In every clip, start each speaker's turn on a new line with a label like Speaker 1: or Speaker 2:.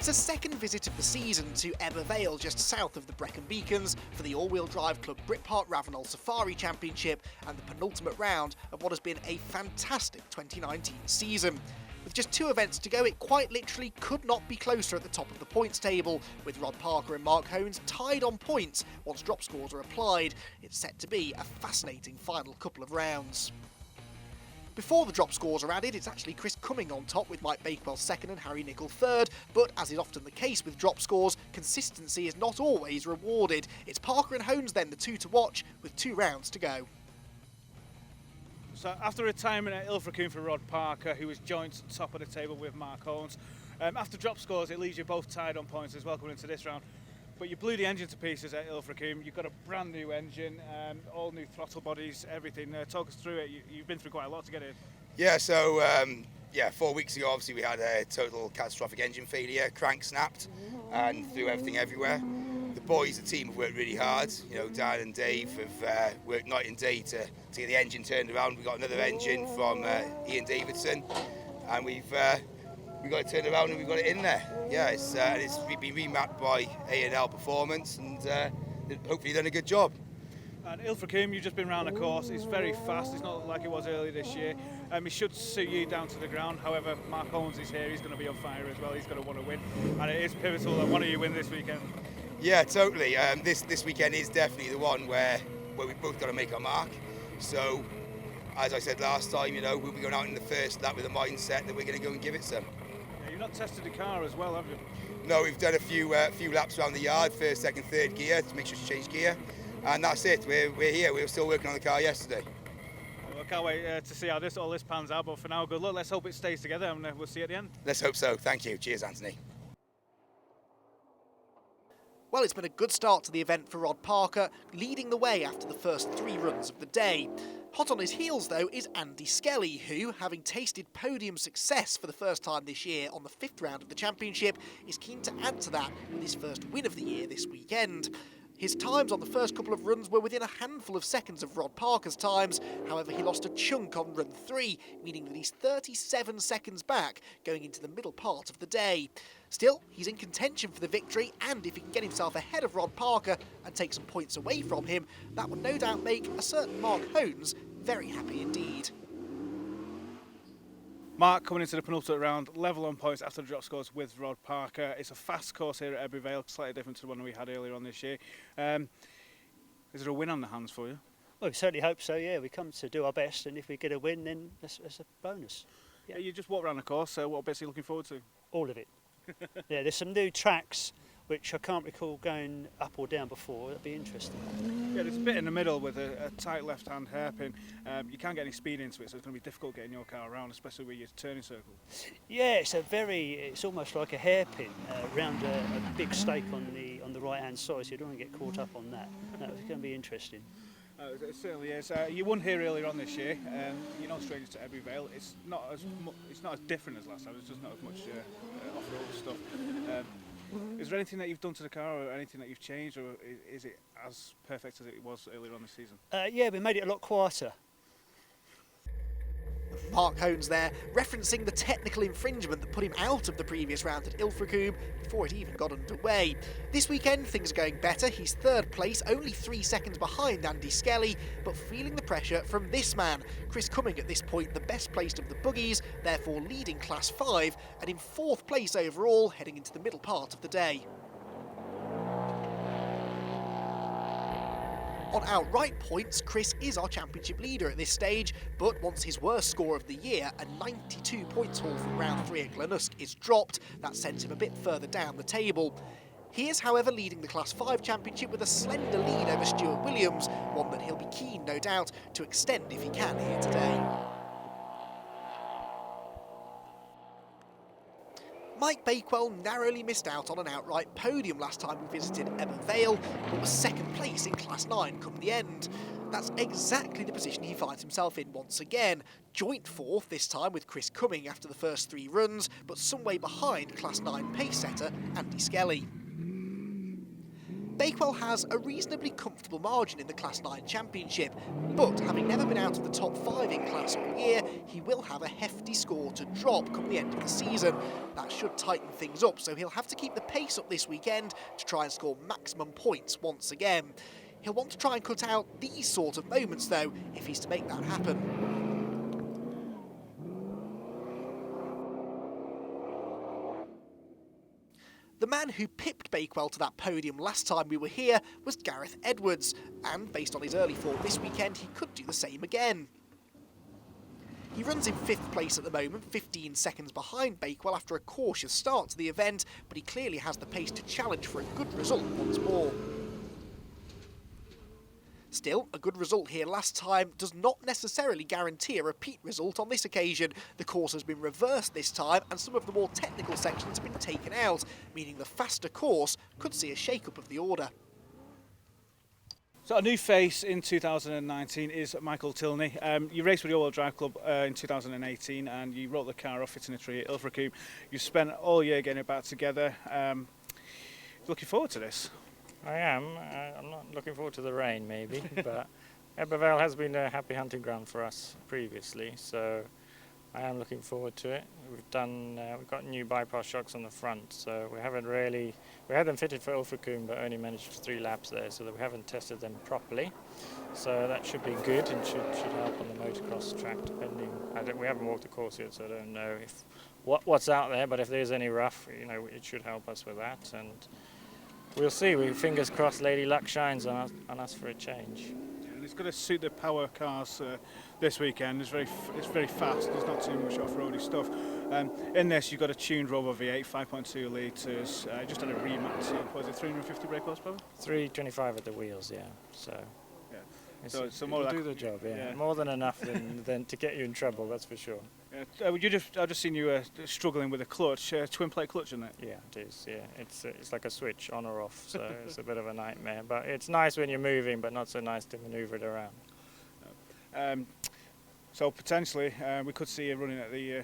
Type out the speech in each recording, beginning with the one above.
Speaker 1: a second visit of the season to Ebbw Vale just south of the Brecon Beacons for the all-wheel drive Club Britpart Ravenel Safari Championship and the penultimate round of what has been a fantastic 2019 season. With just 2 events to go, it quite literally could not be closer at the top of the points table, with Rod Parker and Mark Hones tied on points once drop scores are applied. It's set to be a fascinating final couple of rounds. Before the drop scores are added, it's actually Chris Cumming on top with Mike Bakewell second and Harry Nicol third, but as is often the case with drop scores, consistency is not always rewarded. It's Parker and Hones then the 2 to watch, with 2 rounds to go.
Speaker 2: So after retirement at Ilfracombe for Rod Parker, who was joint top of the table with Mark Hones, after drop scores it leaves you both tied on points as well coming into this round. But you blew the engine to pieces at Ilfracombe. You've got a brand new engine, all new throttle bodies, everything. Talk us through it. You've been through quite a lot to get in.
Speaker 3: Yeah, so 4 weeks ago obviously we had a total catastrophic engine failure, crank snapped and threw everything everywhere. The boys, the team have worked really hard. You know, Dan and Dave have worked night and day to get the engine turned around. We got another engine from Ian Davidson, and we got it turned around and we got it in there. Yeah, it's been remapped by A&L Performance, and hopefully done a good job.
Speaker 2: And Ilfracombe, you've just been round the course. It's very fast. It's not like it was earlier this year. It should suit you down to the ground. However, Mark Hones is here. He's going to be on fire as well. He's going to want to win, and it is pivotal that one of you win this weekend.
Speaker 3: Yeah, totally. This weekend is definitely the one where we've both got to make our mark. So, as I said last time, you know, we'll be going out in the first lap with a mindset that we're going to go and give it some.
Speaker 2: Yeah, you've not tested the car as well, have you?
Speaker 3: No, we've done a few laps around the yard, first, second, third gear to make sure she changed gear, and that's it. We're here. We were still working on the car yesterday.
Speaker 2: Well, I can't wait to see how all this pans out. But for now, good luck. Let's hope it stays together, and we'll see you at the end.
Speaker 3: Let's hope so. Thank you. Cheers, Anthony.
Speaker 1: Well, it's been a good start to the event for Rod Parker, leading the way after the first 3 runs of the day. Hot on his heels, though, is Andy Skelly, who, having tasted podium success for the first time this year on the 5th round of the championship, is keen to add to that with his first win of the year this weekend. His times on the first couple of runs were within a handful of seconds of Rod Parker's times. However, he lost a chunk on run 3, meaning that he's 37 seconds back going into the middle part of the day. Still, he's in contention for the victory, and if he can get himself ahead of Rod Parker and take some points away from him, that would no doubt make a certain Mark Hones very happy indeed.
Speaker 2: Mark coming into the penultimate round, level on points after the drop scores with Rod Parker. It's a fast course here at Ebbw Vale, slightly different to the one we had earlier on this year. Is there a win on the hands for you?
Speaker 4: Well, we certainly hope so, yeah. We come to do our best, and if we get a win, then that's a bonus.
Speaker 2: Yeah. You just walked around the course, so what bits are you looking forward to?
Speaker 4: All of it. Yeah, there's some new tracks which I can't recall going up or down before. It'll be interesting.
Speaker 2: Yeah, there's a bit in the middle with a tight left-hand hairpin. You can't get any speed into it, so it's going to be difficult getting your car around, especially with your turning circle.
Speaker 4: Yeah, it's almost like a hairpin round a big stake on the right-hand side, so you don't want to get caught up on that. No, it's going to be interesting.
Speaker 2: It certainly is. You won here earlier on this year. You're no stranger to Ebbw Vale. It's not as different as last time. There's just not as much off-road stuff. Is there anything that you've done to the car, or anything that you've changed, or is it as perfect as it was earlier on this season?
Speaker 4: Yeah, we made it a lot quieter.
Speaker 1: Mark Hones there, referencing the technical infringement that put him out of the previous round at Ilfracombe before it even got underway. This weekend things are going better. He's 3rd place, only 3 seconds behind Andy Skelly, but feeling the pressure from this man. Chris Cumming at this point the best placed of the buggies, therefore leading Class 5 and in 4th place overall heading into the middle part of the day. On outright points, Chris is our championship leader at this stage, but once his worst score of the year, a 92 points haul from round 3 at Glenusk, is dropped, that sends him a bit further down the table. He is, however, leading the Class 5 championship with a slender lead over Stuart Williams, one that he'll be keen, no doubt, to extend if he can here today. Mike Bakewell narrowly missed out on an outright podium last time we visited Ebbw Vale, but was 2nd place in Class 9 come the end. That's exactly the position he finds himself in once again. Joint 4th this time with Chris Cumming after the first 3 runs, but some way behind Class 9 pace setter Andy Skelly. Bakewell has a reasonably comfortable margin in the Class 9 Championship, but having never been out of the top 5 in Class all year, he will have a hefty score to drop come the end of the season. That should tighten things up, so he'll have to keep the pace up this weekend to try and score maximum points once again. He'll want to try and cut out these sort of moments though, if he's to make that happen. The man who pipped Bakewell to that podium last time we were here was Gareth Edwards, and based on his early form this weekend, he could do the same again. He runs in 5th place at the moment, 15 seconds behind Bakewell after a cautious start to the event, but he clearly has the pace to challenge for a good result once more. Still, a good result here last time does not necessarily guarantee a repeat result on this occasion. The course has been reversed this time and some of the more technical sections have been taken out, meaning the faster course could see a shake-up of the order.
Speaker 2: So a new face in 2019 is Michael Tilney. You raced with the All-Wheel Drive Club in 2018 and you wrote the car off hitting a tree at Ilfracombe. You spent all year getting it back together. Looking forward to this.
Speaker 5: I am. I'm not looking forward to the rain, maybe, but Vale has been a happy hunting ground for us previously, so I am looking forward to it. We've got new bypass shocks on the front, so we had them fitted for Ilfracombe, but only managed 3 laps there, so that we haven't tested them properly. So that should be good and should help on the motocross track. Depending, we haven't walked the course yet, so I don't know what's out there, but if there's any rough, it should help us with that. And we'll see. Fingers crossed, Lady Luck shines on us for a change.
Speaker 2: And it's going to suit the power cars this weekend. It's very fast. There's not too much off-roady stuff. In this, you've got a tuned Robo V8, 5.2 litres. Just had a rematch. Was it 350 brake horsepower? 325
Speaker 5: at the wheels. Yeah. So.
Speaker 2: Yeah. So more
Speaker 5: do the job. Yeah. More than enough than to get you in trouble. That's for sure.
Speaker 2: Yeah. I've just seen you struggling with a clutch, twin plate clutch, isn't it?
Speaker 5: Yeah, it is. Yeah, it's like a switch on or off, so it's a bit of a nightmare. But it's nice when you're moving, but not so nice to manoeuvre it around.
Speaker 2: So potentially we could see you running at the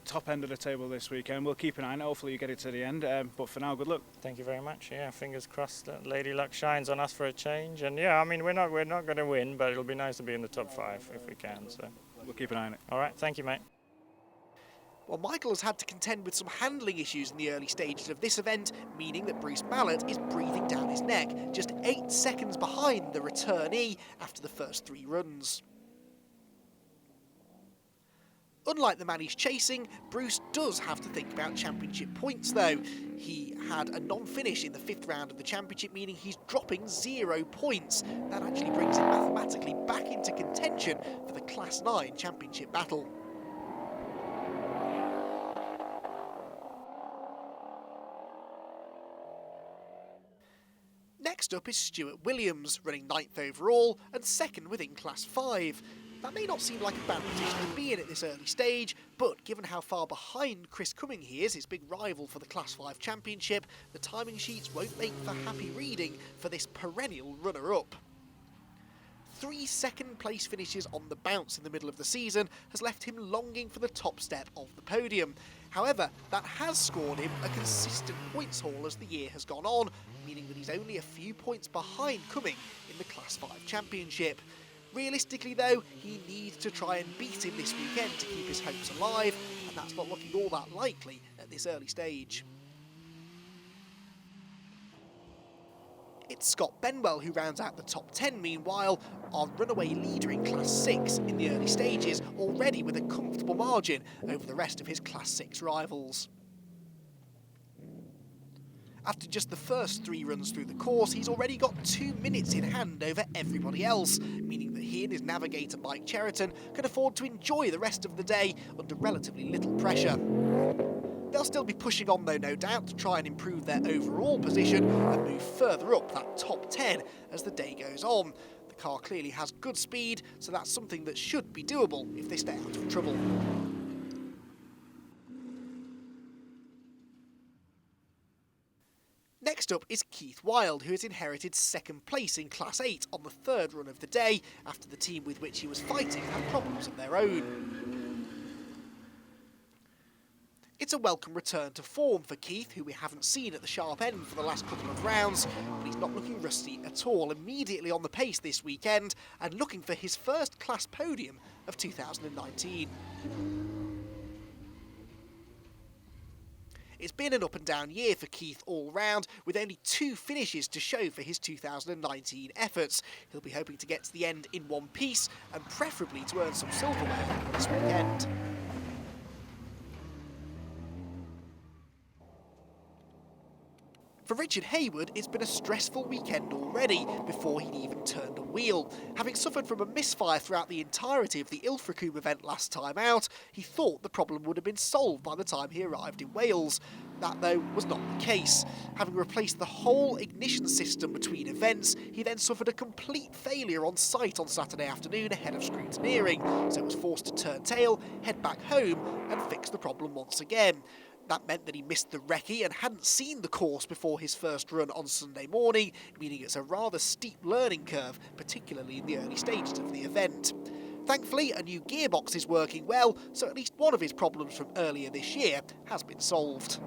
Speaker 2: top end of the table this weekend. We'll keep an eye on it. Hopefully you get it to the end. But for now, good luck.
Speaker 5: Thank you very much. Yeah, fingers crossed that Lady Luck shines on us for a change. And yeah, I mean we're not going to win, but it'll be nice to be in the top 5 if we can. So
Speaker 2: we'll keep an eye on it.
Speaker 5: All right, thank you, mate.
Speaker 1: Well, Michael has had to contend with some handling issues in the early stages of this event, meaning that Bruce Ballard is breathing down his neck, just 8 seconds behind the returnee after the first 3 runs. Unlike the man he's chasing, Bruce does have to think about championship points though. He had a non-finish in the 5th round of the championship, meaning he's dropping 0 points. That actually brings him mathematically back into contention for the Class 9 championship battle. Next up is Stuart Williams, running 9th overall and 2nd within Class 5. That may not seem like a bad position to be in at this early stage, but given how far behind Chris Cumming he is, his big rival for the Class 5 Championship, the timing sheets won't make for happy reading for this perennial runner-up. 3 second-place finishes on the bounce in the middle of the season has left him longing for the top step of the podium. However, that has scored him a consistent points haul as the year has gone on, meaning that he's only a few points behind Cumming in the Class 5 Championship. Realistically though, he needs to try and beat him this weekend to keep his hopes alive, and that's not looking all that likely at this early stage. It's Scott Benwell who rounds out the top 10 meanwhile, our runaway leader in Class 6 in the early stages, already with a comfortable margin over the rest of his Class 6 rivals. After just the first 3 runs through the course, he's already got 2 minutes in hand over everybody else, meaning that he and his navigator Mike Cheriton can afford to enjoy the rest of the day under relatively little pressure. They'll still be pushing on though, no doubt, to try and improve their overall position and move further up that top 10 as the day goes on. The car clearly has good speed, so that's something that should be doable if they stay out of trouble. Next up is Keith Wilde, who has inherited 2nd place in Class 8 on the 3rd run of the day, after the team with which he was fighting had problems of their own. It's a welcome return to form for Keith, who we haven't seen at the sharp end for the last couple of rounds, but he's not looking rusty at all. Immediately on the pace this weekend and looking for his first class podium of 2019. It's been an up and down year for Keith all round, with only 2 finishes to show for his 2019 efforts. He'll be hoping to get to the end in one piece and preferably to earn some silverware this weekend. For Richard Hayward, it's been a stressful weekend already before he'd even turned a wheel. Having suffered from a misfire throughout the entirety of the Ilfracombe event last time out, he thought the problem would have been solved by the time he arrived in Wales. That, though, was not the case. Having replaced the whole ignition system between events, he then suffered a complete failure on site on Saturday afternoon ahead of scrutineering, so was forced to turn tail, head back home and fix the problem once again. That meant that he missed the recce and hadn't seen the course before his first run on Sunday morning, meaning it's a rather steep learning curve, particularly in the early stages of the event. Thankfully, a new gearbox is working well, so at least one of his problems from earlier this year has been solved.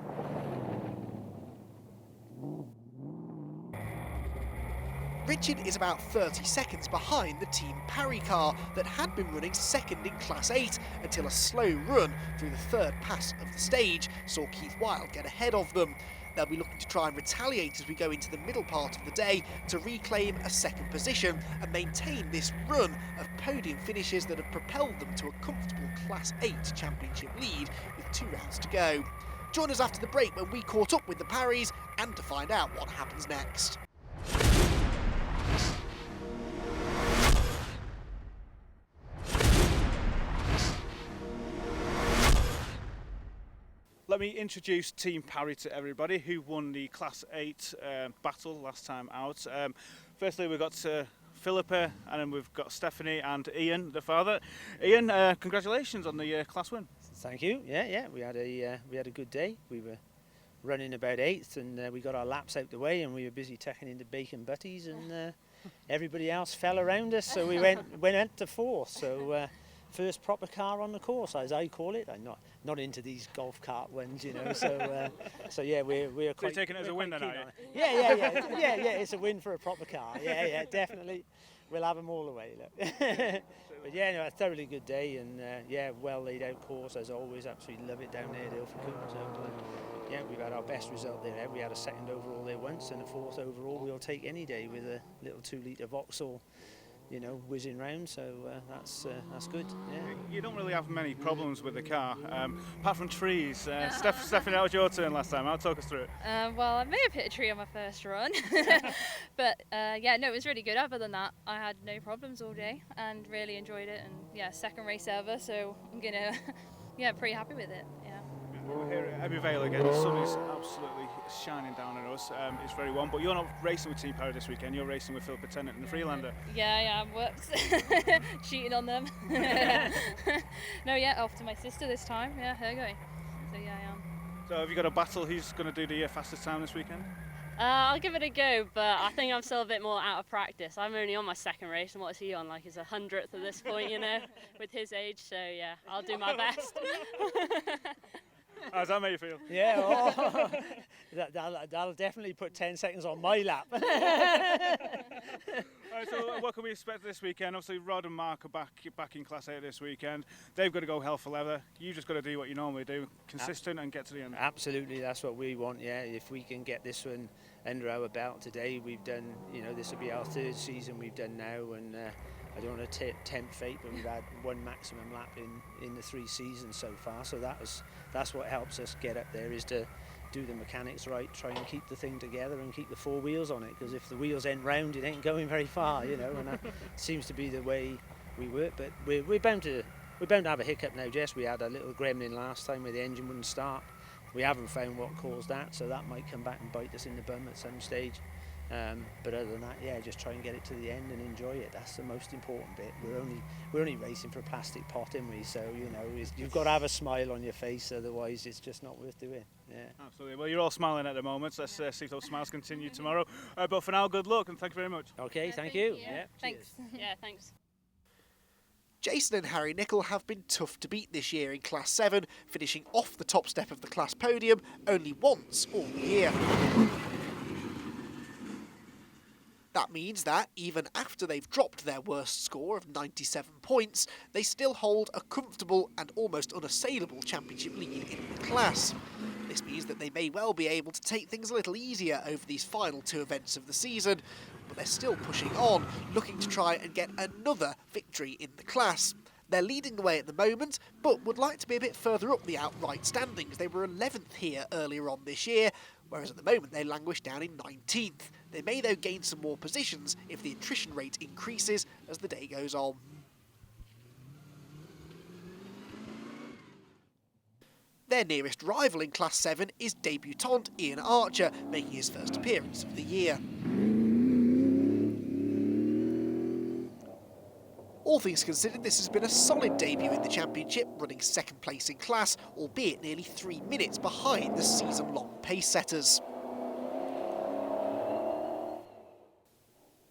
Speaker 1: Richard is about 30 seconds behind the Team Parry car that had been running second in Class 8 until a slow run through the third pass of the stage saw Keith Wilde get ahead of them. They'll be looking to try and retaliate as we go into the middle part of the day to reclaim a second position and maintain this run of podium finishes that have propelled them to a comfortable Class 8 championship lead with 2 rounds to go. Join us after the break when we caught up with the Parrys and to find out what happens next.
Speaker 2: Let me introduce Team Parry to everybody who won the Class 8 battle last time out. Firstly, we've got Philippa, and then we've got Stephanie and Ian, the father. Ian, congratulations on the class win.
Speaker 6: Thank you. Yeah, we had a good day. We were running about 8th, and we got our laps out the way, and we were busy tucking into bacon butties, and everybody else fell around us, so we went to 4th. So. First proper car on the course, as I call it. I'm not into these golf cart ones, you know. So yeah, we're quite.
Speaker 2: So you're taking it as a win, then, are you?
Speaker 6: Yeah. It's a win for a proper car. Yeah, definitely. We'll have them all the way. Look. But yeah, no, a thoroughly good day, and well laid out course as always. Absolutely love it down there at Ilfracombe. So yeah, we've had our best result there. We had a 2nd overall there once, and a 4th overall we'll take any day with a little 2-litre Vauxhall. You know, whizzing round, so that's good. Yeah.
Speaker 2: You don't really have many problems with the car, apart from trees. Stephanie, that was your turn last time. I'll talk us through it.
Speaker 7: Well, I may have hit a tree on my first run, but it was really good. Other than that, I had no problems all day and really enjoyed it. And yeah, 2nd race ever, so I'm gonna, pretty happy with it. Yeah.
Speaker 2: We're here at Ebbw Vale again. The sun is absolutely shining down on us. It's very warm, but you're not racing with Team Parry this weekend. You're racing with Penultimate and the Freelander.
Speaker 7: Yeah, works. Cheating on them. No, off to my sister this time. Yeah, her going. So yeah, I am.
Speaker 2: So have you got a battle? Who's going to do the fastest time this weekend?
Speaker 8: I'll give it a go, but I think I'm still a bit more out of practice. I'm only on my 2nd race, and what is he on? Like, he's 100th at this point, you know, with his age. So yeah, I'll do my best.
Speaker 2: How does that make you feel?
Speaker 6: Yeah, that'll definitely put 10 seconds on my lap.
Speaker 2: Right, so what can we expect this weekend? Obviously, Rod and Mark are back in Class 8 this weekend. They've got to go hell for leather. You've just got to do what you normally do, consistent and get to the end.
Speaker 6: Absolutely, that's what we want, yeah. If we can get this one under our belt today, we've done, this will be our 3rd season we've done now, and I don't want to tempt fate, but we've had 1 maximum lap in the 3 seasons so far, so that's what helps us get up there, is to do the mechanics right, try and keep the thing together and keep the 4 wheels on it, because if the wheels ain't round, it ain't going very far, and that seems to be the way we work. But we're bound to have a hiccup now, Jess. We had a little gremlin last time where the engine wouldn't start. We haven't found what caused that, so that might come back and bite us in the bum at some stage. But other than that, just try and get it to the end and enjoy it. That's the most important bit. We're only racing for a plastic pot, aren't we? So you've got to have a smile on your face, otherwise it's just not worth doing. Yeah.
Speaker 2: Absolutely. Well, you're all smiling at the moment. Let's see if those smiles continue tomorrow. But for now, good luck and thank you very much.
Speaker 6: Okay, thank you.
Speaker 7: Yeah. Thanks.
Speaker 8: Yeah, thanks.
Speaker 1: Jason and Harry Nicol have been tough to beat this year in Class 7, finishing off the top step of the class podium only once all year. That means that, even after they've dropped their worst score of 97 points, they still hold a comfortable and almost unassailable championship lead in the class. This means that they may well be able to take things a little easier over these final 2 events of the season, but they're still pushing on, looking to try and get another victory in the class. They're leading the way at the moment, but would like to be a bit further up the outright standings. They were 11th here earlier on this year, whereas at the moment they languish down in 19th. They may though gain some more positions if the attrition rate increases as the day goes on. Their nearest rival in Class 7 is debutant Ian Archer, making his first appearance of the year. All things considered, this has been a solid debut in the championship, running second place in class, albeit nearly 3 minutes behind the season-long pace setters.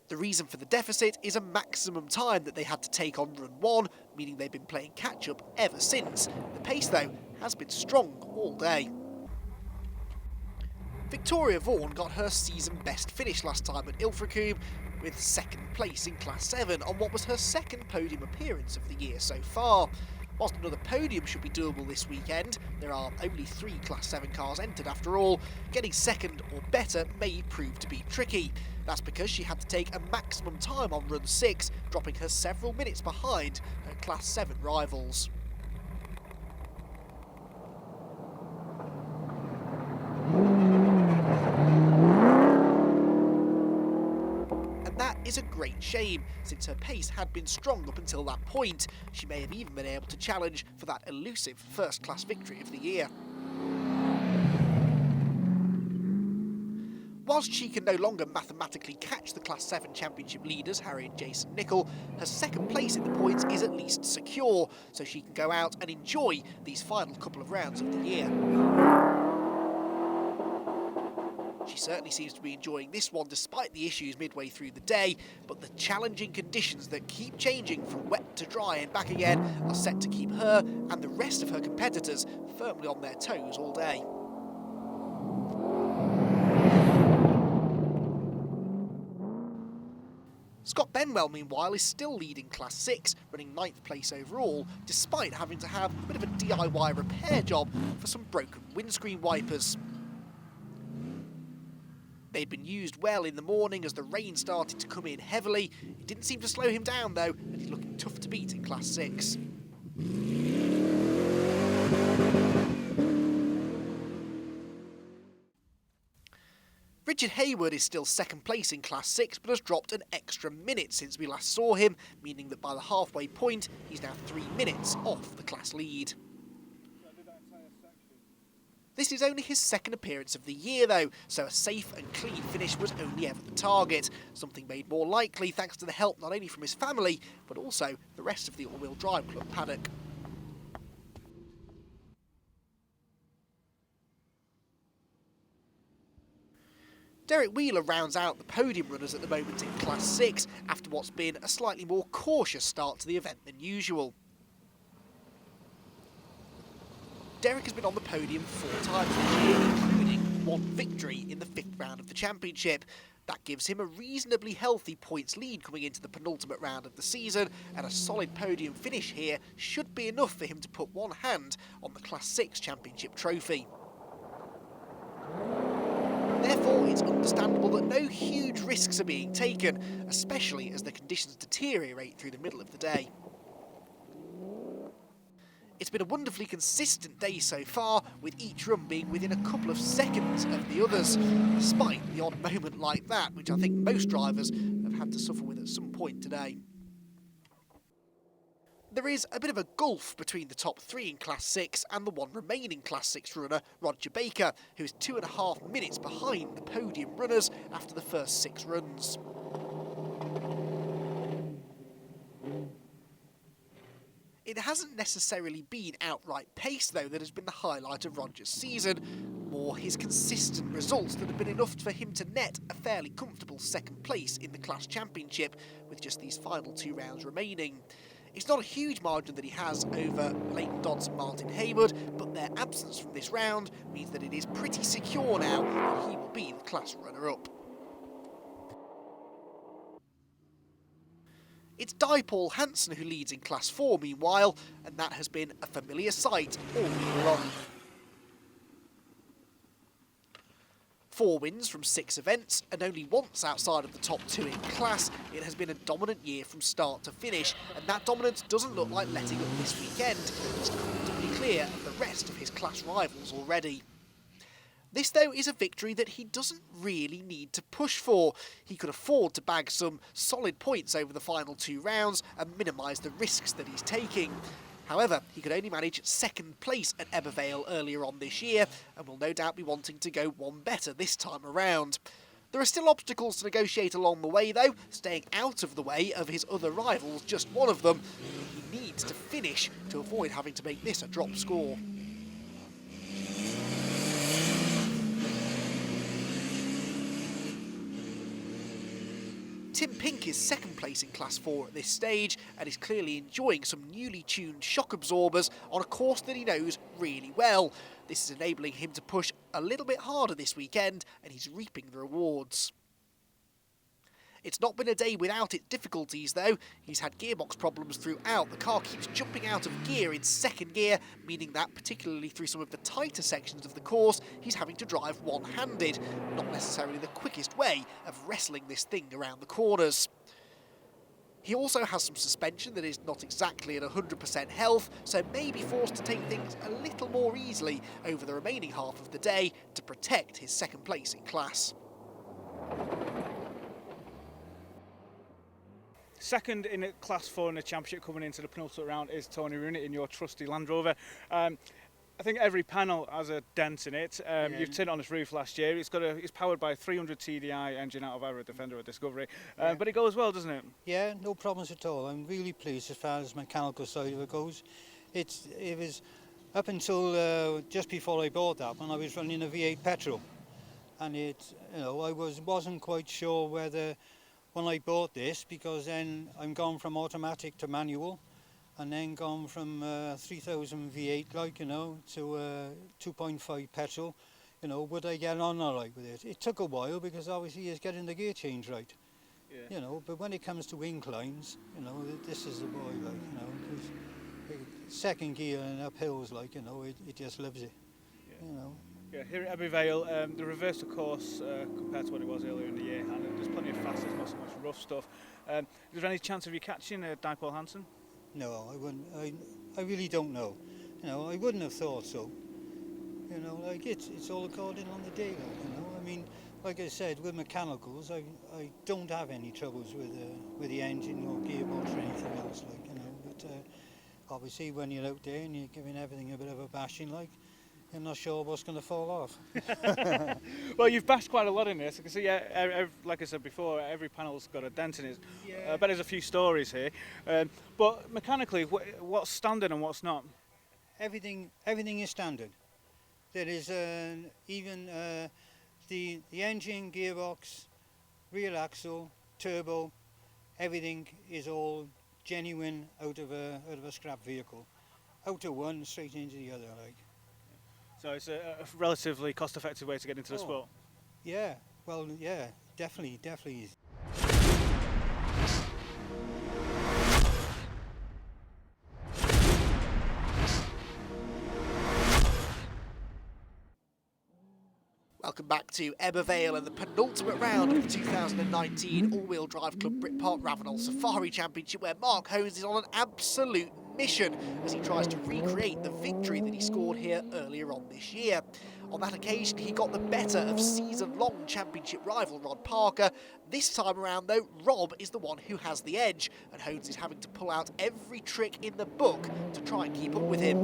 Speaker 1: The reason for the deficit is a maximum time that they had to take on run 1, meaning they've been playing catch-up ever since. The pace, though, has been strong all day. Victoria Vaughan got her season best finish last time at Ilfracombe, with second place in Class 7 on what was her second podium appearance of the year so far. Whilst another podium should be doable this weekend, there are only 3 Class 7 cars entered after all. Getting second or better may prove to be tricky. That's because she had to take a maximum time on run 6, dropping her several minutes behind her Class 7 rivals. Is a great shame, since her pace had been strong up until that point. She may have even been able to challenge for that elusive first-class victory of the year. Whilst she can no longer mathematically catch the Class 7 championship leaders, Harry and Jason Nicol, her second place in the points is at least secure, so she can go out and enjoy these final couple of rounds of the year. She certainly seems to be enjoying this one despite the issues midway through the day, but the challenging conditions that keep changing from wet to dry and back again are set to keep her and the rest of her competitors firmly on their toes all day. Scott Benwell, meanwhile, is still leading Class 6, running 9th place overall, despite having to have a bit of a DIY repair job for some broken windscreen wipers. They'd been used well in the morning as the rain started to come in heavily. It didn't seem to slow him down though, and he's looking tough to beat in Class 6. Richard Hayward is still second place in Class 6, but has dropped an extra minute since we last saw him, meaning that by the halfway point, he's now 3 minutes off the class lead. This is only his second appearance of the year though, so a safe and clean finish was only ever the target, something made more likely thanks to the help not only from his family, but also the rest of the all-wheel drive club paddock. Derek Wheeler rounds out the podium runners at the moment in Class 6 after what's been a slightly more cautious start to the event than usual. Derek has been on the podium 4 times this year, including 1 victory in the 5th round of the championship. That gives him a reasonably healthy points lead coming into the penultimate round of the season, and a solid podium finish here should be enough for him to put one hand on the Class 6 championship trophy. Therefore, it's understandable that no huge risks are being taken, especially as the conditions deteriorate through the middle of the day. It's been a wonderfully consistent day so far, with each run being within a couple of seconds of the others, despite the odd moment like that, which I think most drivers have had to suffer with at some point today. There is a bit of a gulf between the top 3 in Class 6 and the one remaining Class 6 runner, Roger Baker, who is 2.5 minutes behind the podium runners after the first 6 runs. It hasn't necessarily been outright pace, though, that has been the highlight of Roger's season, more his consistent results that have been enough for him to net a fairly comfortable second place in the class championship, with just these final 2 rounds remaining. It's not a huge margin that he has over Leighton Dodds and Martin Haywood, but their absence from this round means that it is pretty secure now that he will be the class runner-up. It's Paul Hansen who leads in Class 4 meanwhile, and that has been a familiar sight all year long. 4 wins from 6 events, and only once outside of the top 2 in class, it has been a dominant year from start to finish, and that dominance doesn't look like letting up this weekend. He's comfortably clear of the rest of his class rivals already. This, though, is a victory that he doesn't really need to push for. He could afford to bag some solid points over the final 2 rounds and minimise the risks that he's taking. However, he could only manage 2nd place at Vale earlier on this year and will no doubt be wanting to go one better this time around. There are still obstacles to negotiate along the way though, staying out of the way of his other rivals, just one of them. He needs to finish to avoid having to make this a drop score. Tim Pink is 2nd place in Class 4 at this stage and is clearly enjoying some newly tuned shock absorbers on a course that he knows really well. This is enabling him to push a little bit harder this weekend and he's reaping the rewards. It's not been a day without its difficulties though. He's had gearbox problems throughout. The car keeps jumping out of gear in 2nd gear, meaning that, particularly through some of the tighter sections of the course, he's having to drive one-handed. Not necessarily the quickest way of wrestling this thing around the corners. He also has some suspension that is not exactly at 100% health, so may be forced to take things a little more easily over the remaining half of the day to protect his 2nd place in class.
Speaker 2: 2nd in Class 4 in the Championship coming into the penultimate round is Tony Rooney in your trusty Land Rover. I think every panel has a dent in it. You've turned it on its roof last year. It's powered by a 300 TDI engine out of either a Defender or Discovery, but it goes well, doesn't it?
Speaker 9: Yeah, no problems at all. I'm really pleased as far as mechanical side of it goes. It was up until just before I bought that when I was running a V8 petrol, and I wasn't quite sure whether. When I bought this, because then I'm gone from automatic to manual, and then gone from 3000 V8 to 2.5 petrol, would I get on all right with it? It took a while because obviously it's getting the gear change right. Yeah. But when it comes to inclines, this is the boy, 2nd gear and up hills, it just loves it. Yeah.
Speaker 2: Yeah, here at Vale, the reverse of course compared to what it was earlier in the year, and there's plenty of fast, not so much rough stuff. Is there any chance of you catching Paul Hansen?
Speaker 9: No, I wouldn't. I really don't know. I wouldn't have thought so. It's all according on the day. I mean, like I said, with mechanicals, I don't have any troubles with the engine or gearbox or anything else, But obviously, when you're out there and you're giving everything a bit of a bashing, you're not sure what's going to fall off.
Speaker 2: Well, you've bashed quite a lot in this. I can see, like I said before, every panel's got a dent in it. I bet there's a few stories here. But mechanically, what's standard and what's not?
Speaker 9: Everything is standard. There is even the engine, gearbox, rear axle, turbo, everything is all genuine out of a scrap vehicle. Out of one, straight into the other,
Speaker 2: So it's a relatively cost-effective way to get into the sport?
Speaker 9: Yeah, well, yeah, definitely.
Speaker 1: Welcome back to Vale and the penultimate round of the 2019 all-wheel drive club Britpart Ravenel Safari Championship, where Mark Hones is on an absolute mission as he tries to recreate the victory that he scored here earlier on this year. On that occasion, he got the better of season-long championship rival Rod Parker. This time around, though, Rob is the one who has the edge, and Hones is having to pull out every trick in the book to try and keep up with him.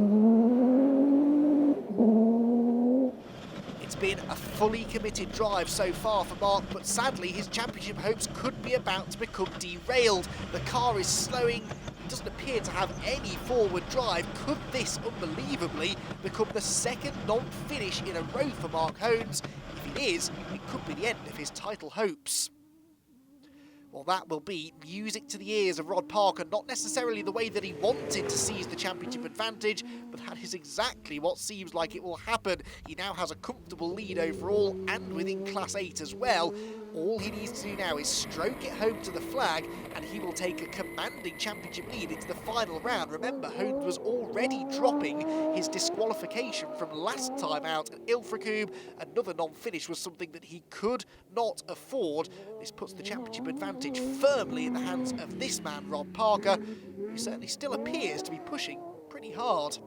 Speaker 1: It's been a fully committed drive so far for Mark, but sadly his championship hopes could be about to become derailed. The car is slowing, it doesn't appear to have any forward drive. Could this unbelievably become the 2nd non-finish in a row for Mark Hones? If it is, it could be the end of his title hopes. Well, that will be music to the ears of Rod Parker, not necessarily the way that he wanted to seize the championship advantage, but that is exactly what seems like it will happen. He now has a comfortable lead overall and within Class 8 as well. All he needs to do now is stroke it home to the flag, and he will take a commanding championship lead into the final round. Remember, Holmes was already dropping his disqualification from last time out at Ilfracombe. Another non-finish was something that he could not afford. This puts the championship advantage firmly in the hands of this man, Rod Parker, who certainly still appears to be pushing pretty hard.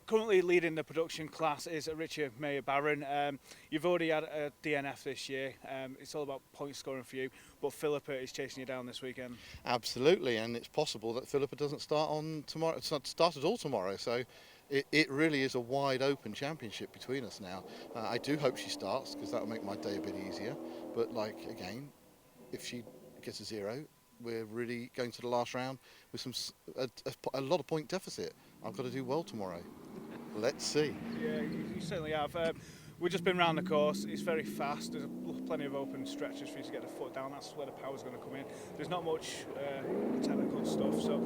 Speaker 2: Currently leading the production class is Richard Mayer-Barron. You've already had a DNF this year. It's all about point scoring for you, but Philippa is chasing you down this weekend.
Speaker 10: Absolutely, and it's possible that Philippa doesn't start on tomorrow. It's not start at all tomorrow, so it really is a wide open championship between us now. I do hope she starts, because that will make my day a bit easier. But again, if she gets a 0, we're really going to the last round with a lot of point deficit. I've got to do well tomorrow. Let's see.
Speaker 2: Yeah, you certainly have. We've just been round the course. It's very fast. There's plenty of open stretches for you to get the foot down. That's where the power's going to come in. There's not much technical stuff, so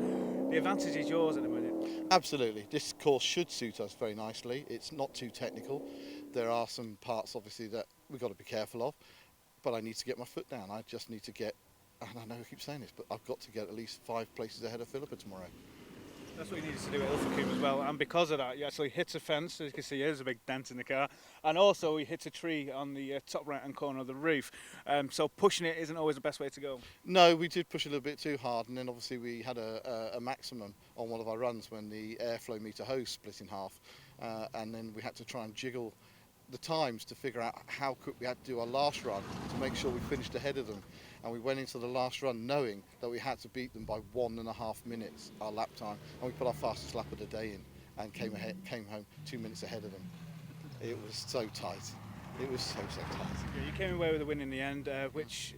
Speaker 2: the advantage is yours at the minute.
Speaker 10: Absolutely. This course should suit us very nicely. It's not too technical. There are some parts, obviously, that we've got to be careful of, but I need to get my foot down. I just need to get, and I know I keep saying this, but I've got to get at least 5 places ahead of Philippa tomorrow.
Speaker 2: That's what you needed to do at Ilfracombe as well, and because of that you actually hit a fence, as you can see there's a big dent in the car, and also we hit a tree on the top right hand corner of the roof, so pushing it isn't always the best way to go.
Speaker 10: No, we did push a little bit too hard, and then obviously we had a maximum on one of our runs when the airflow meter hose split in half, and then we had to try and jiggle the times to figure out how quick we had to do our last run to make sure we finished ahead of them. And we went into the last run knowing that we had to beat them by 1.5 minutes, our lap time, and we put our fastest lap of the day in and came home 2 minutes ahead of them. It was so tight. It was so tight.
Speaker 2: Yeah, you came away with a win in the end, which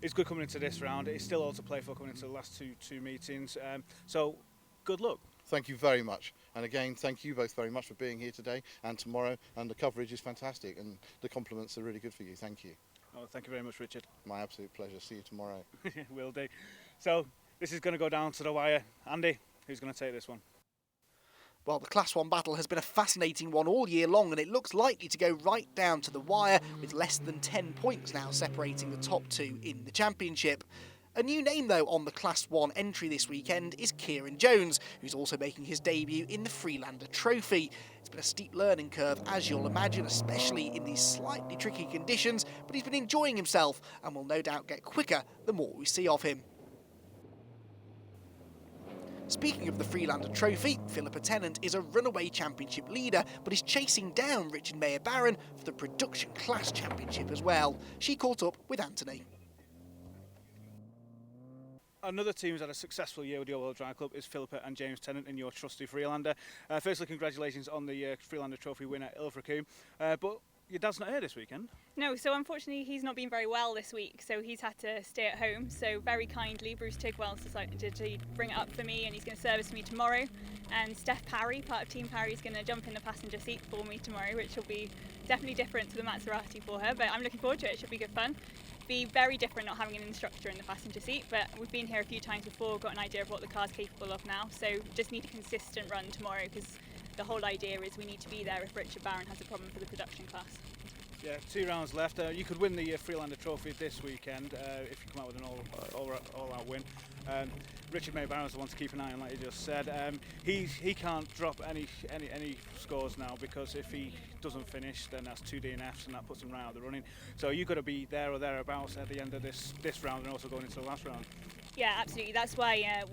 Speaker 2: is good coming into this round. It's still all to play for coming into the last two meetings, so good luck.
Speaker 10: Thank you very much. And again, thank you both very much for being here today and tomorrow, and the coverage is fantastic and the compliments are really good for you. Thank you.
Speaker 2: Oh, thank you very much, Richard.
Speaker 10: My absolute pleasure. See you tomorrow.
Speaker 2: Will do. So this is going to go down to the wire. Andy, who's going to take this one?
Speaker 1: Well, the Class 1 battle has been a fascinating one all year long, and it looks likely to go right down to the wire, with less than 10 points now separating the top 2 in the championship. A new name, though, on the Class 1 entry this weekend is Kieran Jones, who's also making his debut in the Freelander Trophy. It's been a steep learning curve, as you'll imagine, especially in these slightly tricky conditions, but he's been enjoying himself and will no doubt get quicker the more we see of him. Speaking of the Freelander Trophy, Philippa Tennant is a runaway championship leader, but is chasing down Richard Mayer-Barron for the Production Class Championship as well. She caught up with Anthony.
Speaker 2: Another team who's had a successful year with the World Drive Club is Philippa and James Tennant in your trusty Freelander. Firstly, congratulations on the Freelander Trophy win at Ilfracombe, but your dad's not here this weekend.
Speaker 11: No, so unfortunately he's not been very well this week, so he's had to stay at home. So very kindly, Bruce Tigwell's decided to bring it up for me, and he's going to service me tomorrow. And Steph Parry, part of Team Parry, is going to jump in the passenger seat for me tomorrow, which will be definitely different to the Maserati for her, but I'm looking forward to it. It should be good fun. Be very different not having an instructor in the passenger seat, but we've been here a few times before, got an idea of what the car's capable of now, so just need a consistent run tomorrow, because the whole idea is we need to be there if Richard Barron has a problem for the production class.
Speaker 2: Yeah, 2 rounds left. You could win the Freelander Trophy this weekend if you come out with an all-out win. Richard Mayer-Barron's the one to keep an eye on, like you just said. He can't drop any scores now, because if he doesn't finish, then that's 2 DNFs and that puts him right out of the running. So you've got to be there or thereabouts at the end of this round and also going into the last round.
Speaker 11: Yeah, absolutely. That's why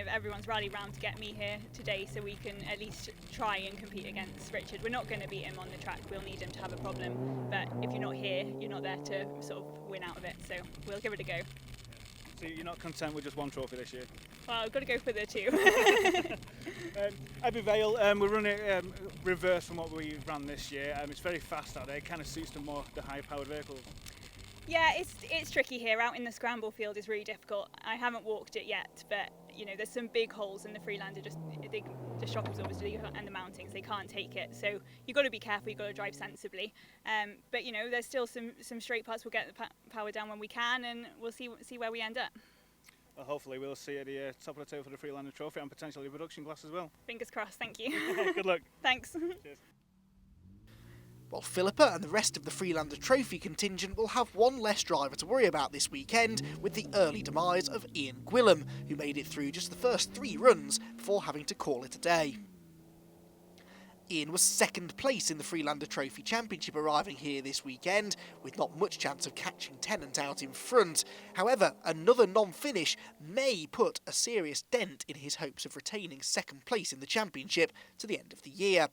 Speaker 11: everyone's rallied round to get me here today, so we can at least try and compete against Richard. We're not going to beat him on the track. We'll need him to have a problem. But if you're not here, you're not there to sort of win out of it. So we'll give it a go.
Speaker 2: So you're not content with just 1 trophy this year?
Speaker 11: Well, I've got to go for the 2.
Speaker 2: Ebbw Vale, we're running reverse from what we ran this year. It's very fast out there. It kind of suits the high-powered vehicles.
Speaker 11: Yeah, it's tricky here. Out in the scramble field is really difficult. I haven't walked it yet, but you know there's some big holes in the Freelander. The shock absorbers and the mountings, they can't take it. So you've got to be careful. You've got to drive sensibly. But you know there's still some straight parts. We'll get the power down when we can, and we'll see where we end up.
Speaker 2: Well, hopefully we'll see you at the top of the table for the Freelander Trophy and potentially a production class as well.
Speaker 11: Fingers crossed. Thank you.
Speaker 2: Good luck.
Speaker 11: Thanks.
Speaker 2: Cheers.
Speaker 1: While Philippa and the rest of the Freelander Trophy contingent will have one less driver to worry about this weekend, with the early demise of Ian Gwilym, who made it through just the first 3 runs before having to call it a day. Ian was second place in the Freelander Trophy Championship arriving here this weekend, with not much chance of catching Tennant out in front. However, another non-finish may put a serious dent in his hopes of retaining second place in the championship to the end of the year.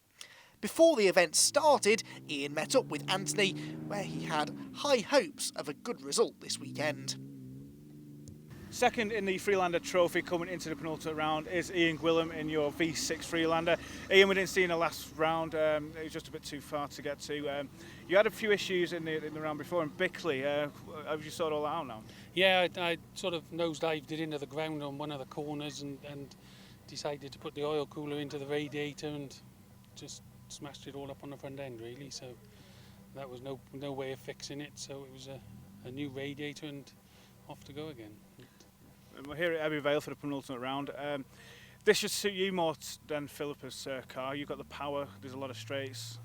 Speaker 1: Before the event started, Ian met up with Anthony, where he had high hopes of a good result this weekend.
Speaker 2: Second in the Freelander Trophy coming into the penultimate round is Ian Gwilym in your V6 Freelander. Ian, we didn't see in the last round, it was just a bit too far to get to. You had a few issues in the round before in Bickley. Have you sorted all that out now?
Speaker 12: Yeah, I sort of nosedived it into the ground on one of the corners and decided to put the oil cooler into the radiator and just smashed it all up on the front end really, so that was no way of fixing it, so it was a new radiator and off to go again.
Speaker 2: We're here at Ebbw Vale for the penultimate round. This should suit you more than Philippa's car. You've got the power, there's a lot of straights,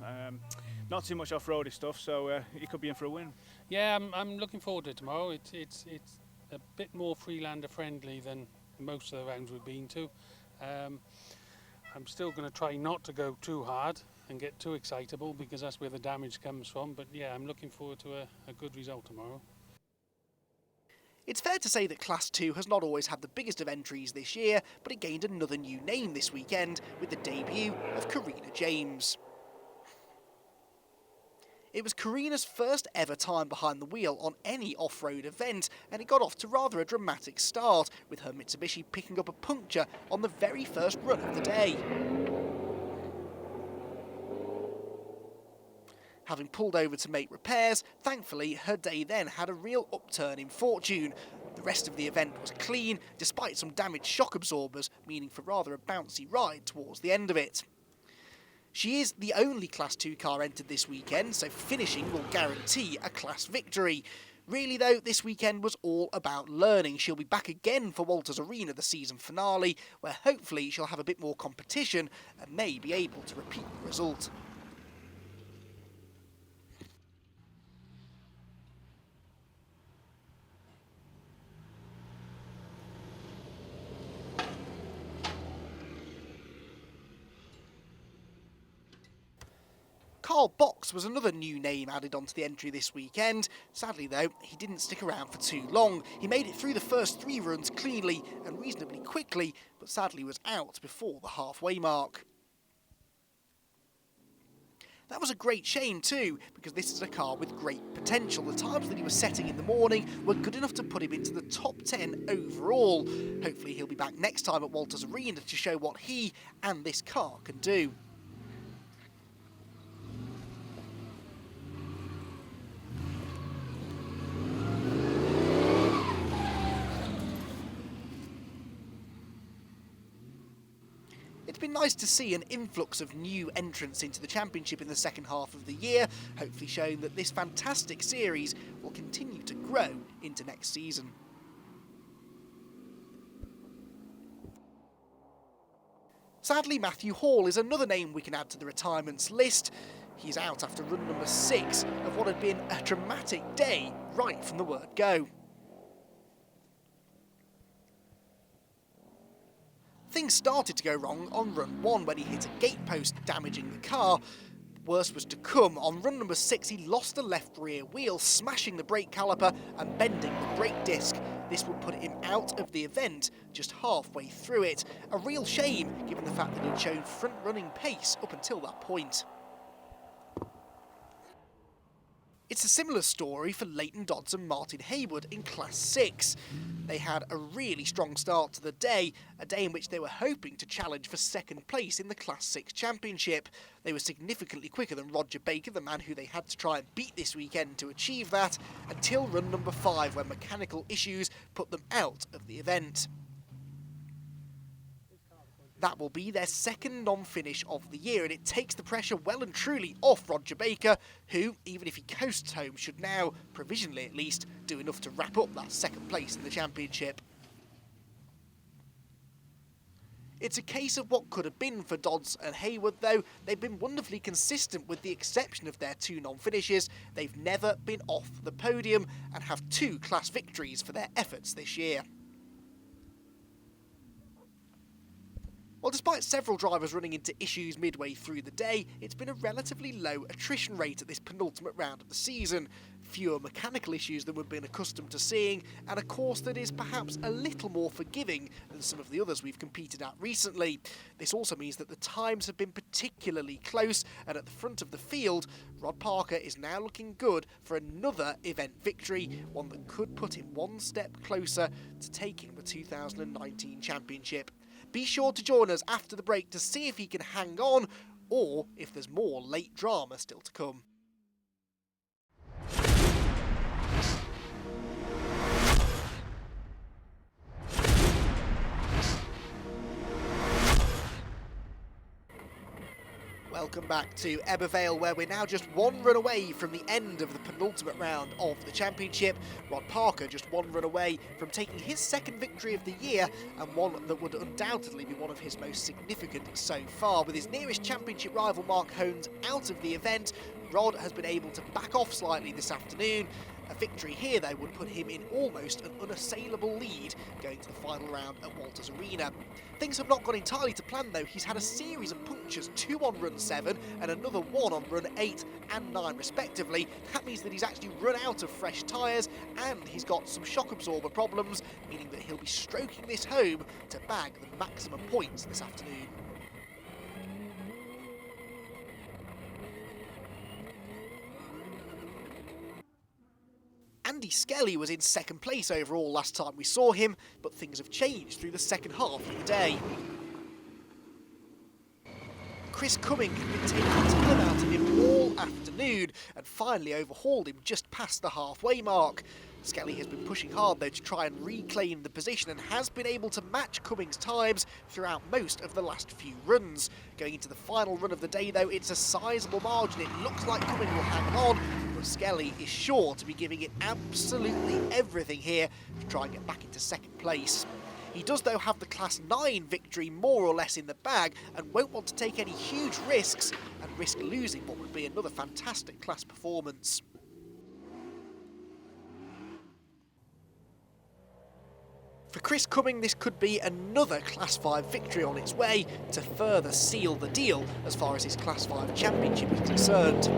Speaker 2: not too much off-roady stuff, so you could be in for a win.
Speaker 12: Yeah, I'm looking forward to it tomorrow. It's a bit more Freelander friendly than most of the rounds we've been to. I'm still going to try not to go too hard and get too excitable because that's where the damage comes from, but yeah, I'm looking forward to a good result tomorrow.
Speaker 1: It's fair to say that Class 2 has not always had the biggest of entries this year, but it gained another new name this weekend with the debut of Karina James. It was Karina's first ever time behind the wheel on any off-road event, and it got off to rather a dramatic start, with her Mitsubishi picking up a puncture on the very first run of the day. Having pulled over to make repairs, thankfully her day then had a real upturn in fortune. The rest of the event was clean, despite some damaged shock absorbers, meaning for rather a bouncy ride towards the end of it. She is the only Class 2 car entered this weekend, so finishing will guarantee a class victory. Really though, this weekend was all about learning. She'll be back again for Walters Arena, the season finale, where hopefully she'll have a bit more competition and may be able to repeat the result. Carl Box was another new name added onto the entry this weekend. Sadly though, he didn't stick around for too long. He made it through the first 3 runs cleanly and reasonably quickly, but sadly was out before the halfway mark. That was a great shame too, because this is a car with great potential. The times that he was setting in the morning were good enough to put him into the top 10 overall. Hopefully he'll be back next time at Walters Arena to show what he and this car can do. It's been nice to see an influx of new entrants into the championship in the second half of the year, hopefully showing that this fantastic series will continue to grow into next season. Sadly, Matthew Hall is another name we can add to the retirements list. He's out after run number 6 of what had been a dramatic day right from the word go. Things started to go wrong on run 1 when he hit a gate post, damaging the car. Worse was to come. On run number 6 he lost the left rear wheel, smashing the brake caliper and bending the brake disc. This would put him out of the event just halfway through it. A real shame given the fact that he'd shown front running pace up until that point. It's a similar story for Leighton Dodds and Martin Haywood in Class 6. They had a really strong start to the day, a day in which they were hoping to challenge for second place in the Class 6 Championship. They were significantly quicker than Roger Baker, the man who they had to try and beat this weekend to achieve that, until run number 5, where mechanical issues put them out of the event. That will be their second non-finish of the year, and it takes the pressure well and truly off Roger Baker, who, even if he coasts home, should now, provisionally at least, do enough to wrap up that second place in the championship. It's a case of what could have been for Dodds and Haywood, though. They've been wonderfully consistent with the exception of their 2 non-finishes. They've never been off the podium and have 2 class victories for their efforts this year. Well, despite several drivers running into issues midway through the day, it's been a relatively low attrition rate at this penultimate round of the season. Fewer mechanical issues than we've been accustomed to seeing, and a course that is perhaps a little more forgiving than some of the others we've competed at recently. This also means that the times have been particularly close, and at the front of the field, Rod Parker is now looking good for another event victory, one that could put him one step closer to taking the 2019 championship. Be sure to join us after the break to see if he can hang on, or if there's more late drama still to come. Welcome back to Ebbw, where we're now just 1 run away from the end of the penultimate round of the championship. Rod Parker just 1 run away from taking his second victory of the year, and one that would undoubtedly be one of his most significant so far. With his nearest championship rival Mark Hones out of the event, Rod has been able to back off slightly this afternoon. A victory here, though, would put him in almost an unassailable lead going to the final round at Walters Arena. Things have not gone entirely to plan, though. He's had a series of punctures, 2 on run 7 and another 1 on run 8 and 9 respectively. That means that he's actually run out of fresh tyres, and he's got some shock absorber problems, meaning that he'll be stroking this home to bag the maximum points this afternoon. Andy Skelly was in second place overall last time we saw him, but things have changed through the second half of the day. Chris Cumming had been taking time out of him all afternoon and finally overhauled him just past the halfway mark. Skelly has been pushing hard though to try and reclaim the position and has been able to match Cummings' times throughout most of the last few runs. Going into the final run of the day though, it's a sizable margin. It looks like Cumming will hang on, but Skelly is sure to be giving it absolutely everything here to try and get back into second place. He does though have the Class 9 victory more or less in the bag and won't want to take any huge risks and risk losing what would be another fantastic class performance. For Chris Cumming, this could be another Class 5 victory on its way to further seal the deal as far as his Class 5 championship is concerned.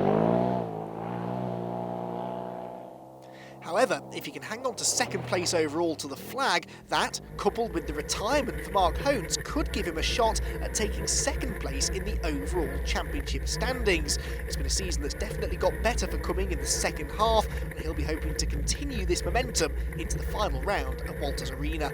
Speaker 1: However, if he can hang on to second place overall to the flag, that, coupled with the retirement for Mark Hones, could give him a shot at taking second place in the overall championship standings. It's been a season that's definitely got better for Cumming in the second half, and he'll be hoping to continue this momentum into the final round at Walters Arena.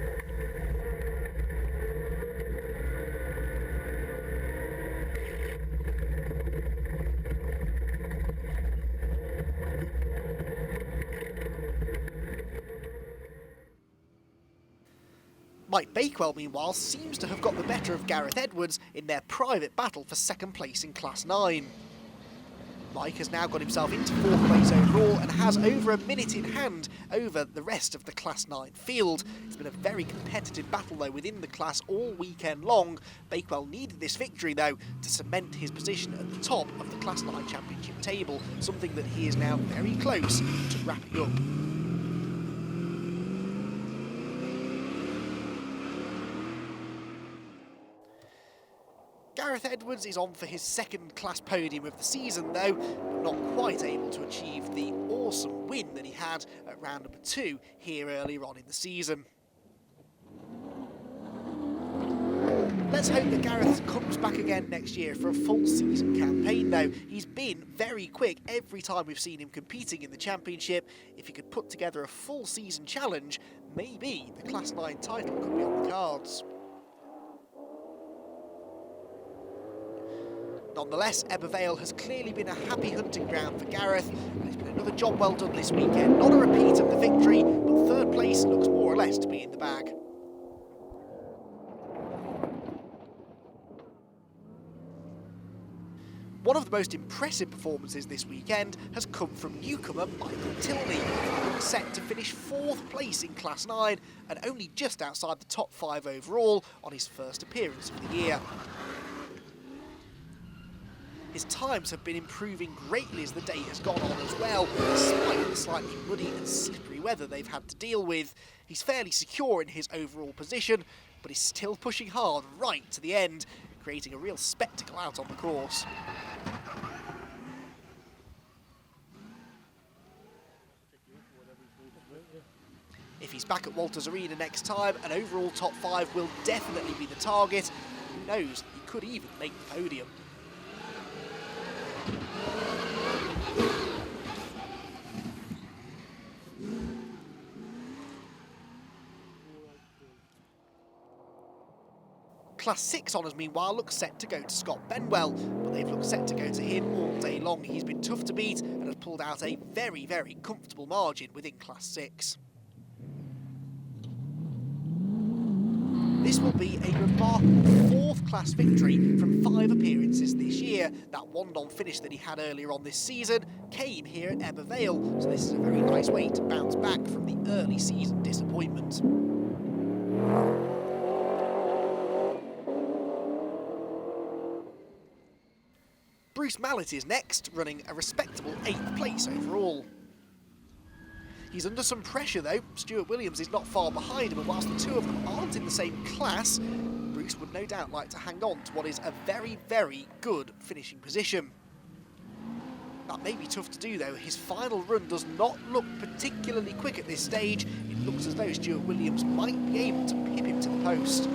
Speaker 1: Mike Bakewell, meanwhile, seems to have got the better of Gareth Edwards in their private battle for second place in Class 9. Mike has now got himself into fourth place overall and has over a minute in hand over the rest of the Class 9 field. It's been a very competitive battle, though, within the class all weekend long. Bakewell needed this victory, though, to cement his position at the top of the Class 9 championship table, something that he is now very close to wrapping up. Gareth Edwards is on for his second class podium of the season though, but not quite able to achieve the awesome win that he had at round number 2 here earlier on in the season. Let's hope that Gareth comes back again next year for a full season campaign though. He's been very quick every time we've seen him competing in the championship. If he could put together a full season challenge, maybe the Class 9 title could be on the cards. Nonetheless, Vale has clearly been a happy hunting ground for Gareth, and it's been another job well done this weekend. Not a repeat of the victory, but third place looks more or less to be in the bag. One of the most impressive performances this weekend has come from newcomer Michael Tilney, who looks set to finish 4th place in Class 9 and only just outside the top 5 overall on his first appearance of the year. His times have been improving greatly as the day has gone on as well, despite the slightly muddy and slippery weather they've had to deal with. He's fairly secure in his overall position, but he's still pushing hard right to the end, creating a real spectacle out on the course. If he's back at Walters Arena next time, an overall top 5 will definitely be the target. Who knows, he could even make the podium. Class 6 honours, meanwhile, look set to go to Scott Benwell, but they've looked set to go to him all day long. He's been tough to beat and has pulled out a very, very comfortable margin within Class 6. This will be a remarkable 4th class victory from 5 appearances this year. That 1-on finish that he had earlier on this season came here at Vale, so this is a very nice way to bounce back from the early season disappointment. Bruce Mallet is next, running a respectable 8th place overall. He's under some pressure though. Stuart Williams is not far behind him, and whilst the two of them aren't in the same class, Bruce would no doubt like to hang on to what is a very, very good finishing position. That may be tough to do though. His final run does not look particularly quick at this stage. It looks as though Stuart Williams might be able to pip him to the post.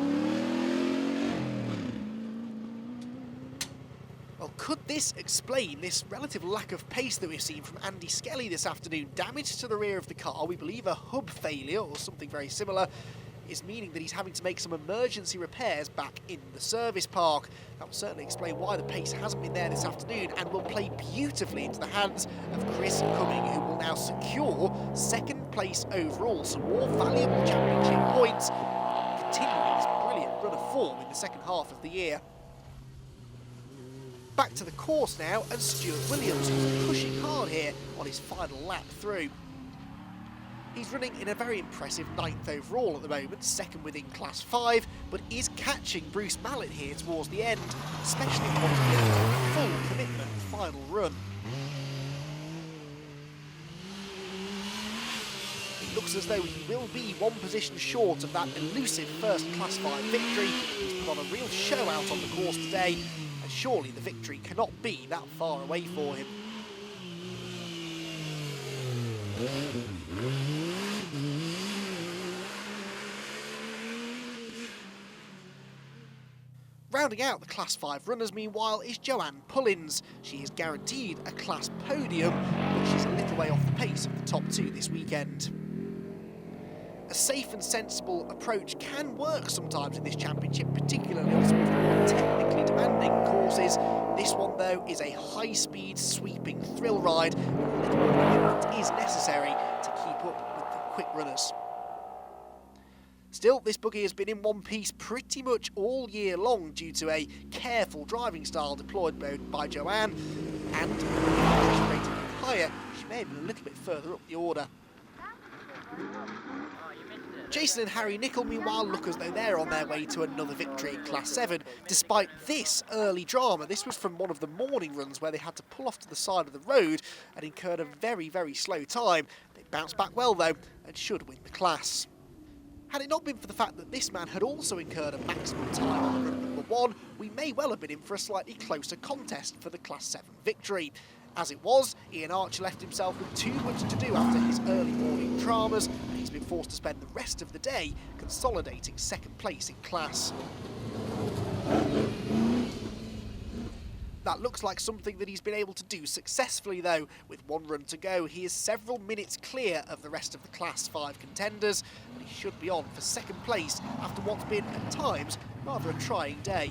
Speaker 1: Well, could this explain this relative lack of pace that we've seen from Andy Skelly this afternoon? Damage to the rear of the car, we believe a hub failure or something very similar, is meaning that he's having to make some emergency repairs back in the service park. That will certainly explain why the pace hasn't been there this afternoon, and will play beautifully into the hands of Chris Cumming, who will now secure 2nd place overall. Some more valuable championship points, continuing his brilliant run of form in the second half of the year. Back to the course now, and Stuart Williams is pushing hard here on his final lap through. He's running in a very impressive 9th overall at the moment, 2nd within Class 5, but is catching Bruce Mallet here towards the end, especially if he wants to get a full commitment final run. It looks as though he will be 1 position short of that elusive first Class 5 victory. He's put on a real show out on the course today, and surely the victory cannot be that far away for him. Rounding out the Class 5 runners, meanwhile, is Joanne Pullins. She is guaranteed a Class podium, but she's a little way off the pace of the top 2 this weekend. A safe and sensible approach can work sometimes in this championship, particularly on some of the more technically demanding courses. This one, though, is a high-speed, sweeping thrill ride, and a little more commitment is necessary to keep up with the quick runners. Still, this buggy has been in one piece pretty much all year long due to a careful driving style deployed by Joanne, and if she rated higher, she may have been a little bit further up the order. Jason and Harry Nicol, meanwhile, look as though they're on their way to another victory in Class 7. Despite this early drama, this was from one of the morning runs where they had to pull off to the side of the road and incurred a very, very slow time. They bounced back well, though, and should win the class. Had it not been for the fact that this man had also incurred a maximum time on run number 1, we may well have been in for a slightly closer contest for the Class 7 victory. As it was, Ian Archer left himself with too much to do after his early morning dramas, and he's been forced to spend the rest of the day consolidating 2nd place in class. That looks like something that he's been able to do successfully though. With 1 run to go, he is several minutes clear of the rest of the Class 5 contenders, and he should be on for 2nd place after what's been, at times, rather a trying day.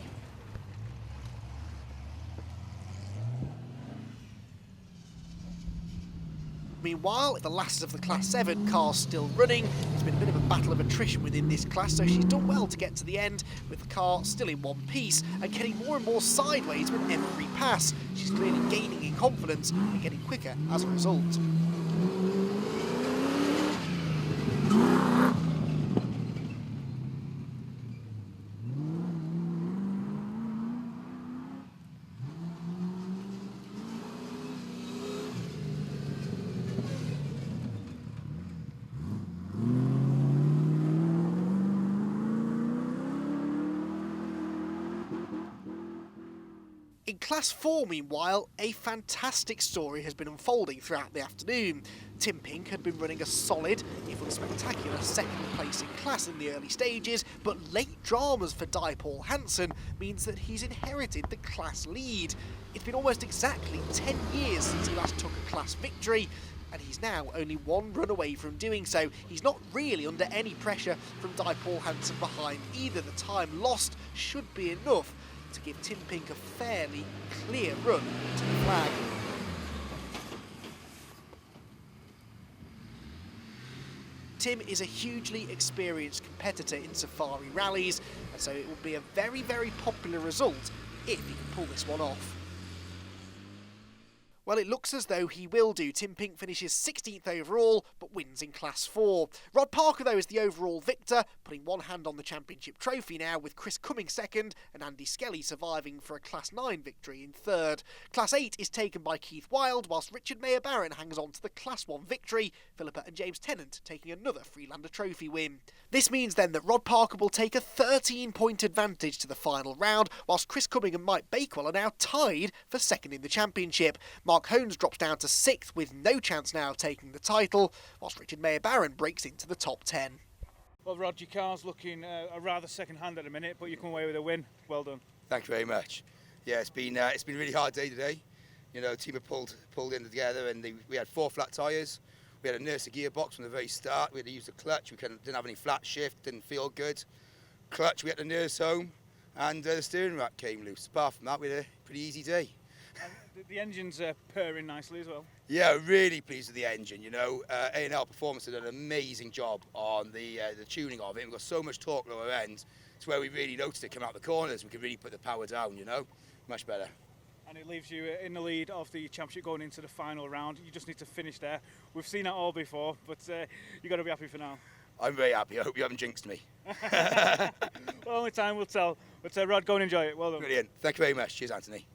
Speaker 1: Meanwhile, the last of the Class 7 cars still running. It's been a bit of a battle of attrition within this class, so she's done well to get to the end, with the car still in one piece and getting more and more sideways with every pass. She's clearly gaining in confidence and getting quicker as a result. In Class 4, meanwhile, a fantastic story has been unfolding throughout the afternoon. Tim Pink had been running a solid, if unspectacular, 2nd place in class in the early stages, but late dramas for Paul Hansen means that he's inherited the class lead. It's been almost exactly 10 years since he last took a class victory, and he's now only 1 run away from doing so. He's not really under any pressure from Paul Hansen behind either. The time lost should be enough to give Tim Pink a fairly clear run to the flag. Tim is a hugely experienced competitor in safari rallies, and so it will be a very, very popular result if he can pull this one off. Well, it looks as though he will do. Tim Pink finishes 16th overall, but wins in Class 4. Rod Parker, though, is the overall victor, putting one hand on the championship trophy now, with Chris Cumming 2nd and Andy Skelly surviving for a Class 9 victory in 3rd. Class 8 is taken by Keith Wild, whilst Richard Mayer-Barron hangs on to the Class 1 victory, Philippa and James Tennant taking another Freelander trophy win. This means then that Rod Parker will take a 13-point advantage to the final round, whilst Chris Cumming and Mike Bakewell are now tied for 2nd in the championship. Mark Hones drops down to 6th with no chance now of taking the title, whilst Richard Mayer-Barron breaks into the top 10.
Speaker 2: Well, Rod, your car's looking a rather second-hand at the minute, but you come away with a win. Well done.
Speaker 3: Thank you very much. Yeah, it's been a really hard day today. You know, the team have pulled in together, and we had 4 flat tyres. We had to nurse a gearbox from the very start. We had to use the clutch. We didn't have any flat shift. Didn't feel good. Clutch we had to nurse home, and the steering rack came loose. Apart from that, we had a pretty easy day.
Speaker 2: And the engine's purring nicely as well.
Speaker 3: Yeah, really pleased with the engine. You know, A&L Performance did an amazing job on the tuning of it. We've got so much torque lower end. It's where we really noticed it come out the corners. We could really put the power down. You know, much better.
Speaker 2: And it leaves you in the lead of the championship going into the final round. You just need to finish there. We've seen that all before, but you've got to be happy for now.
Speaker 3: I'm very happy. I hope you haven't jinxed me.
Speaker 2: Well, only time will tell. But Rod, go and enjoy it. Well done.
Speaker 3: Brilliant. Thank you very much. Cheers, Anthony.